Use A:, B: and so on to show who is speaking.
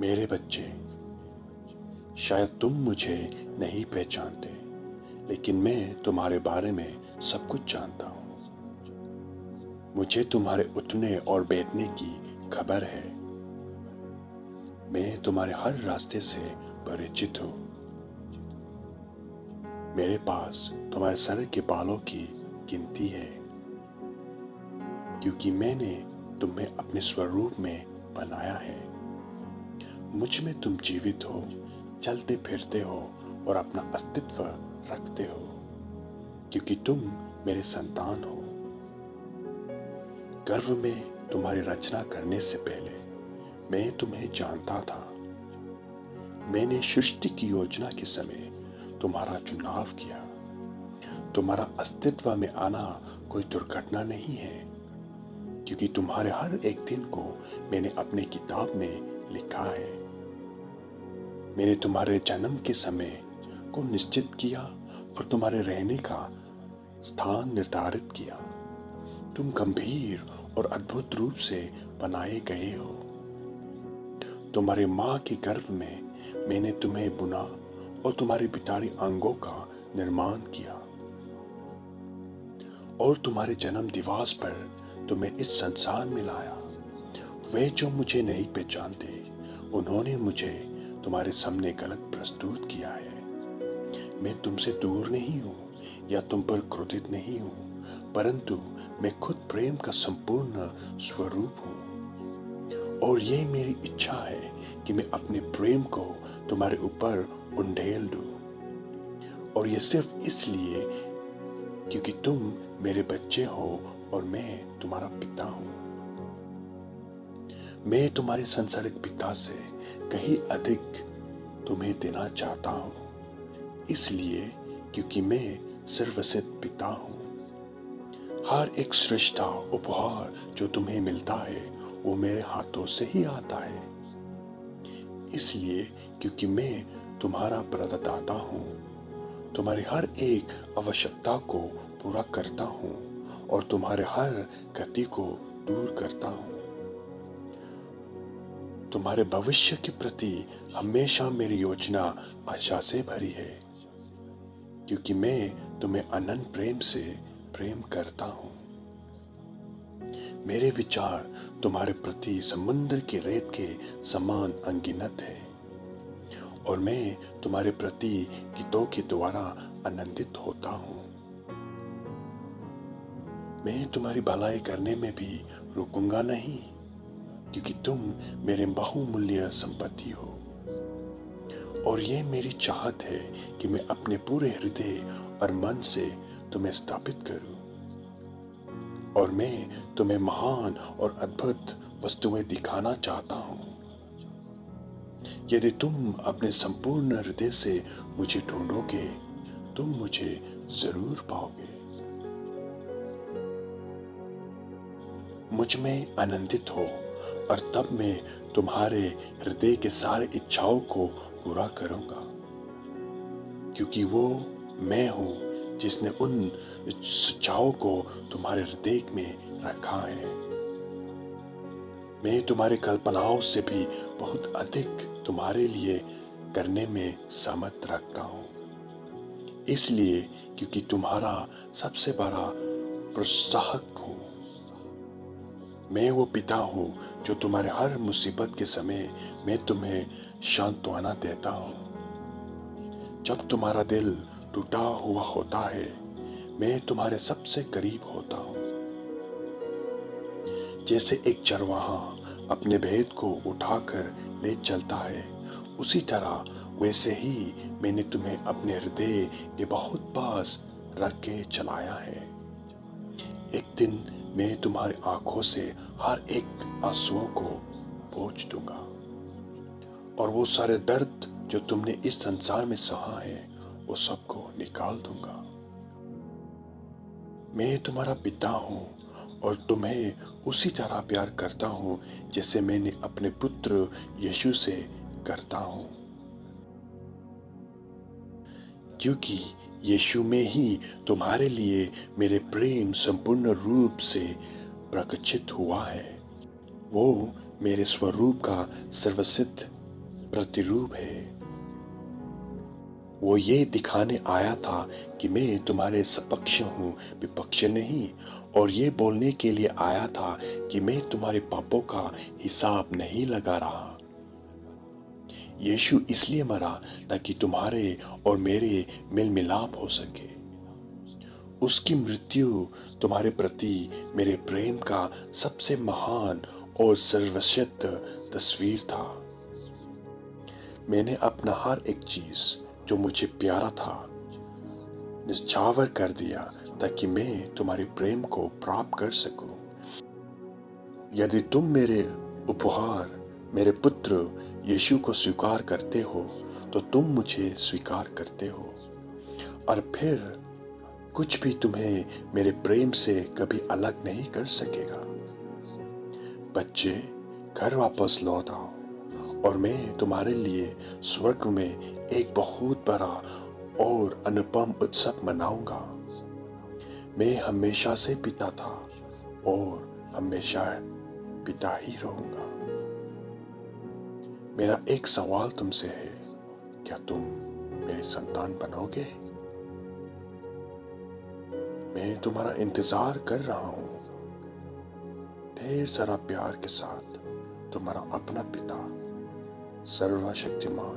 A: मेरे बच्चे, शायद तुम मुझे नहीं पहचानते, लेकिन मैं तुम्हारे बारे में सब कुछ जानता हूँ। मुझे तुम्हारे उठने और बैठने की खबर है। मैं तुम्हारे हर रास्ते से परिचित हूँ। मेरे पास तुम्हारे सर के बालों की गिनती है, क्योंकि मैंने तुम्हें अपने स्वरूप में बनाया है। मुझ में तुम जीवित हो, चलते फिरते हो और अपना अस्तित्व रखते हो, क्योंकि तुम मेरे संतान हो। गर्भ में तुम्हारी रचना करने से पहले मैं तुम्हें जानता था। मैंने सृष्टि की योजना के समय तुम्हारा चुनाव किया। तुम्हारा अस्तित्व में आना कोई दुर्घटना नहीं है, क्योंकि तुम्हारे हर एक दिन को मैंने अपनी किताब में लिखा है। मैंने तुम्हारे जन्म के समय को निश्चित किया और तुम्हारे रहने का स्थान निर्धारित किया। तुम गंभीर और अद्भुत रूप से बनाए गए हो। तुम्हारी माँ के गर्भ में मैंने तुम्हें बुना और तुम्हारे पिटारी अंगों का निर्माण किया, और तुम्हारे जन्म दिवस पर तुम्हें इस संसार में लाया। वे जो मुझे नहीं पहचानते, उन्होंने मुझे तुम्हारे सामने गलत प्रस्तुत किया है। मैं तुमसे दूर नहीं हूँ या तुम पर क्रोधित नहीं हूँ, परंतु मैं खुद प्रेम का संपूर्ण स्वरूप हूँ। और ये मेरी इच्छा है कि मैं अपने प्रेम को तुम्हारे ऊपर उंडेल दूं, और ये सिर्फ इसलिए क्योंकि तुम मेरे बच्चे हो और मैं तुम्हारा पिता हूँ। मैं तुम्हारे सांसारिक पिता से कहीं अधिक तुम्हें देना चाहता हूँ, इसलिए क्योंकि मैं सर्वसिद्ध पिता हूँ। हर एक श्रेष्ठ उपहार जो तुम्हें मिलता है वो मेरे हाथों से ही आता है, इसलिए क्योंकि मैं तुम्हारा प्रदाता हूँ। तुम्हारी हर एक आवश्यकता को पूरा करता हूँ और तुम्हारे हर गति को दूर करता हूँ। तुम्हारे भविष्य के प्रति हमेशा मेरी योजना आशा से भरी है, क्योंकि मैं तुम्हें अनंत प्रेम से प्रेम करता हूँ। मेरे विचार तुम्हारे प्रति समुद्र के रेत के समान अनगिनत है, और मैं तुम्हारे प्रति गीतों के द्वारा आनंदित होता हूँ। मैं तुम्हारी भलाई करने में भी रुकूंगा नहीं, क्योंकि तुम मेरे बहुमूल्य संपत्ति हो। और ये मेरी चाहत है कि मैं अपने पूरे हृदय और मन से तुम्हें स्थापित करूं, और मैं तुम्हें महान और अद्भुत वस्तुएं दिखाना चाहता हूं। यदि तुम अपने संपूर्ण हृदय से मुझे ढूंढोगे, तुम मुझे जरूर पाओगे। मुझ में आनंदित हो, और तब मैं तुम्हारे हृदय के सारे इच्छाओं को पूरा करूंगा, क्योंकि वो मैं हूं जिसने उन इच्छाओं को तुम्हारे हृदय में रखा है। मैं तुम्हारी कल्पनाओं से भी बहुत अधिक तुम्हारे लिए करने में सामर्थ रखता हूं, इसलिए क्योंकि तुम्हारा सबसे बड़ा प्रोत्साहक हूं। मैं वो पिता हूं जो तुम्हारे हर मुसीबत के समय मैं तुम्हें सांत्वना देता हूं। जब तुम्हारा दिल टूटा हुआ होता है, मैं तुम्हारे सबसे करीब होता हूं। जैसे एक चरवाहा अपने भेद को उठाकर ले चलता है, उसी तरह वैसे ही मैंने तुम्हें अपने हृदय के बहुत पास रख के चलाया है। एक दिन मैं तुम्हारी आंखों से हर एक आंसुओं को पोंछ दूंगा, और वो सारे दर्द जो तुमने इस संसार में सहा है, वो सबको निकाल दूंगा। मैं तुम्हारा पिता हूं, और तुम्हें उसी तरह प्यार करता हूं जैसे मैंने अपने पुत्र यीशु से करता हूं, क्योंकि यीशु में ही तुम्हारे लिए मेरे प्रेम संपूर्ण रूप से प्रकाशित हुआ है। वो मेरे स्वरूप का सर्वसिद्ध प्रतिरूप है। वो ये दिखाने आया था कि मैं तुम्हारे सपक्ष हूं, विपक्ष नहीं, और ये बोलने के लिए आया था कि मैं तुम्हारे पापों का हिसाब नहीं लगा रहा। यीशु इसलिए मरा ताकि तुम्हारे और मेरे मेल मिलाप हो सके। उसकी मृत्यु तुम्हारे प्रति मेरे प्रेम का सबसे महान और सर्वश्रेष्ठ तस्वीर था। मैंने अपना हर एक चीज जो मुझे प्यारा था निछावर कर दिया ताकि मैं तुम्हारे प्रेम को प्राप्त कर सकूं। यदि तुम मेरे उपहार, मेरे पुत्र यीशु को स्वीकार करते हो तो तुम मुझे स्वीकार करते हो, और फिर कुछ भी तुम्हें मेरे प्रेम से कभी अलग नहीं कर सकेगा। बच्चे, घर वापस लौट आओ और मैं तुम्हारे लिए स्वर्ग में एक बहुत बड़ा और अनुपम उत्सव मनाऊंगा। मैं हमेशा से पिता था और हमेशा पिता ही रहूंगा। मेरा एक सवाल तुमसे है, क्या तुम मेरी संतान बनोगे? मैं तुम्हारा इंतजार कर रहा हूं। ढेर सारा प्यार के साथ तुम्हारा अपना पिता, सर्वशक्तिमान